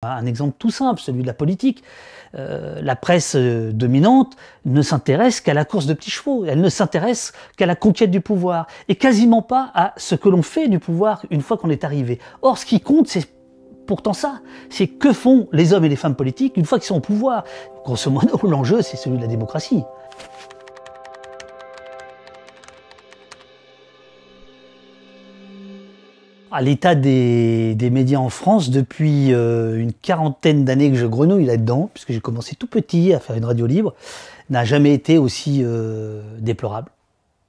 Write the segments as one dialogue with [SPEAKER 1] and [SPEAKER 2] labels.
[SPEAKER 1] Un exemple tout simple, celui de la politique. La presse dominante ne s'intéresse qu'à la course de petits chevaux, elle ne s'intéresse qu'à la conquête du pouvoir, et quasiment pas à ce que l'on fait du pouvoir une fois qu'on est arrivé. Or, ce qui compte, c'est pourtant ça, c'est que font les hommes et les femmes politiques une fois qu'ils sont au pouvoir. Grosso modo, l'enjeu, c'est celui de la démocratie. À l'état des médias en France, depuis une quarantaine d'années que je grenouille là-dedans, puisque j'ai commencé tout petit à faire une radio libre, n'a jamais été aussi déplorable.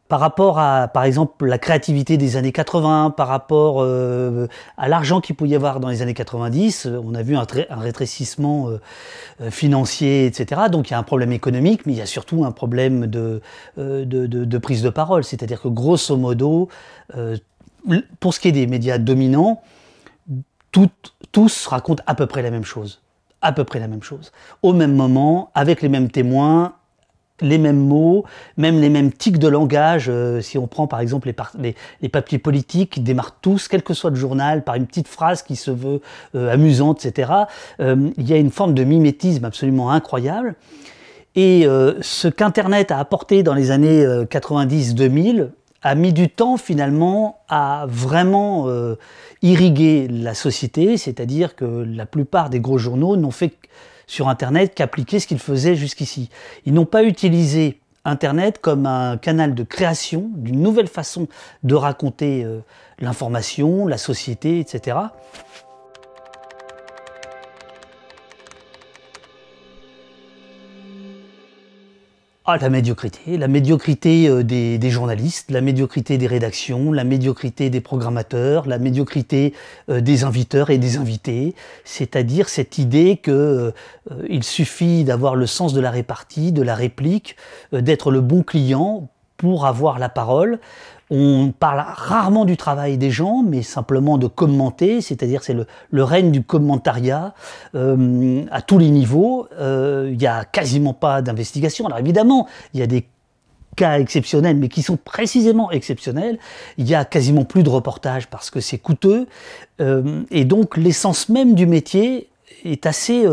[SPEAKER 1] Par rapport à, par exemple, la créativité des années 80, par rapport à l'argent qu'il pouvait y avoir dans les années 90, on a vu un rétrécissement financier, etc. Donc il y a un problème économique, mais il y a surtout un problème de prise de parole. C'est-à-dire que grosso modo, pour ce qui est des médias dominants, tous racontent à peu près la même chose. À peu près la même chose. Au même moment, avec les mêmes témoins, les mêmes mots, même les mêmes tics de langage. Si on prend par exemple les papiers politiques, ils démarrent tous, quel que soit le journal, par une petite phrase qui se veut amusante, etc. Il y a une forme de mimétisme absolument incroyable. Et ce qu'Internet a apporté dans les années 90-2000 a mis du temps finalement à vraiment irriguer la société, c'est-à-dire que la plupart des gros journaux n'ont fait sur Internet qu'appliquer ce qu'ils faisaient jusqu'ici. Ils n'ont pas utilisé Internet comme un canal de création d'une nouvelle façon de raconter l'information, la société, etc. Ah, la médiocrité des journalistes, la médiocrité des rédactions, la médiocrité des programmateurs, la médiocrité des inviteurs et des invités, c'est-à-dire cette idée qu'il suffit d'avoir le sens de la répartie, de la réplique, d'être le bon client pour avoir la parole. On parle rarement du travail des gens, mais simplement de commenter, c'est-à-dire c'est le règne du commentariat à tous les niveaux. Il n'y a quasiment pas d'investigation. Alors évidemment, il y a des cas exceptionnels, mais qui sont précisément exceptionnels. Il y a quasiment plus de reportages parce que c'est coûteux. Et donc l'essence même du métier est assez...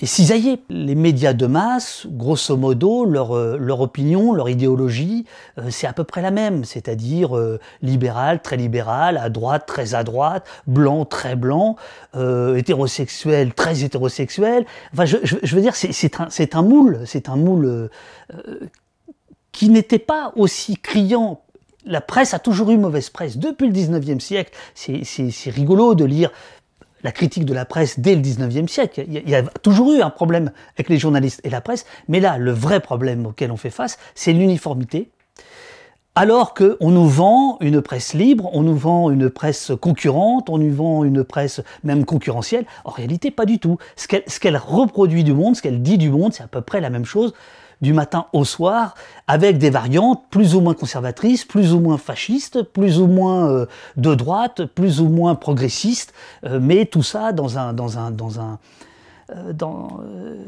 [SPEAKER 1] Et cisaillé. Les médias de masse, grosso modo, leur opinion, leur idéologie, c'est à peu près la même, c'est-à-dire libéral, très libéral, à droite, très à droite, blanc, très blanc, hétérosexuel, très hétérosexuel. Enfin, je veux dire, c'est un moule qui n'était pas aussi criant. La presse a toujours eu mauvaise presse depuis le 19e siècle. C'est rigolo de lire la critique de la presse dès le 19e siècle. Il y a toujours eu un problème avec les journalistes et la presse, mais là, le vrai problème auquel on fait face, c'est l'uniformité. Alors qu'on nous vend une presse libre, on nous vend une presse concurrente, on nous vend une presse même concurrentielle. En réalité, pas du tout. Ce qu'elle reproduit du monde, ce qu'elle dit du monde, c'est à peu près la même chose du matin au soir, avec des variantes plus ou moins conservatrices, plus ou moins fascistes, plus ou moins de droite, plus ou moins progressistes, mais tout ça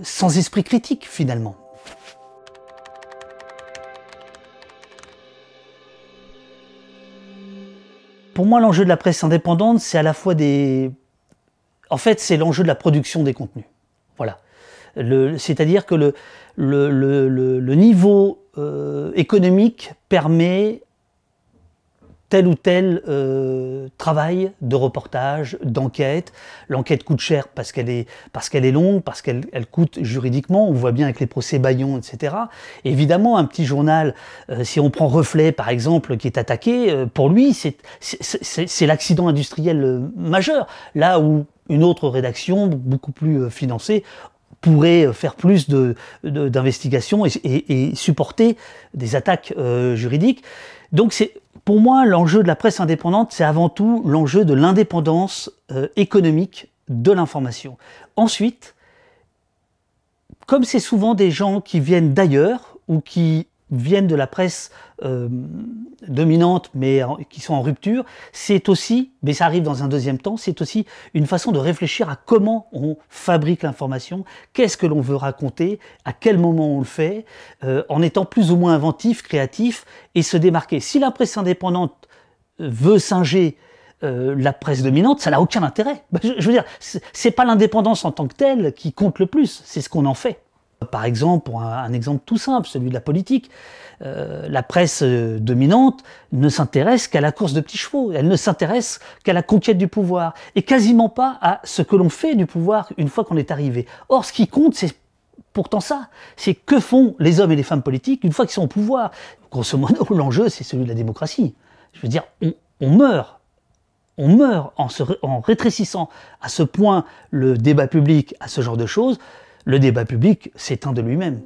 [SPEAKER 1] sans esprit critique finalement. Pour moi, l'enjeu de la presse indépendante, c'est à la fois En fait, c'est l'enjeu de la production des contenus. Voilà. C'est-à-dire que le niveau économique permet tel ou tel travail de reportage, d'enquête. L'enquête coûte cher parce qu'elle est longue, parce qu'elle coûte juridiquement. On voit bien avec les procès Bayon, etc. Évidemment, un petit journal, si on prend Reflet par exemple, qui est attaqué, pour lui, c'est l'accident industriel majeur. Là où une autre rédaction, beaucoup plus financée, pourrait faire plus d'investigations et supporter des attaques juridiques. Donc pour moi, l'enjeu de la presse indépendante, c'est avant tout l'enjeu de l'indépendance économique de l'information. Ensuite, comme c'est souvent des gens qui viennent d'ailleurs ou qui viennent de la presse dominante mais qui sont en rupture, c'est aussi, mais ça arrive dans un deuxième temps, c'est aussi une façon de réfléchir à comment on fabrique l'information, qu'est-ce que l'on veut raconter, à quel moment on le fait, en étant plus ou moins inventif, créatif et se démarquer. Si la presse indépendante veut singer la presse dominante, ça n'a aucun intérêt. Je veux dire, c'est pas l'indépendance en tant que telle qui compte le plus, c'est ce qu'on en fait. Par exemple, pour un exemple tout simple, celui de la politique, la presse dominante ne s'intéresse qu'à la course de petits chevaux, elle ne s'intéresse qu'à la conquête du pouvoir, et quasiment pas à ce que l'on fait du pouvoir une fois qu'on est arrivé. Or, ce qui compte, c'est pourtant ça, c'est que font les hommes et les femmes politiques une fois qu'ils sont au pouvoir. Grosso modo, l'enjeu, c'est celui de la démocratie. Je veux dire, on meurt en rétrécissant à ce point le débat public à ce genre de choses, le débat public s'éteint de lui-même.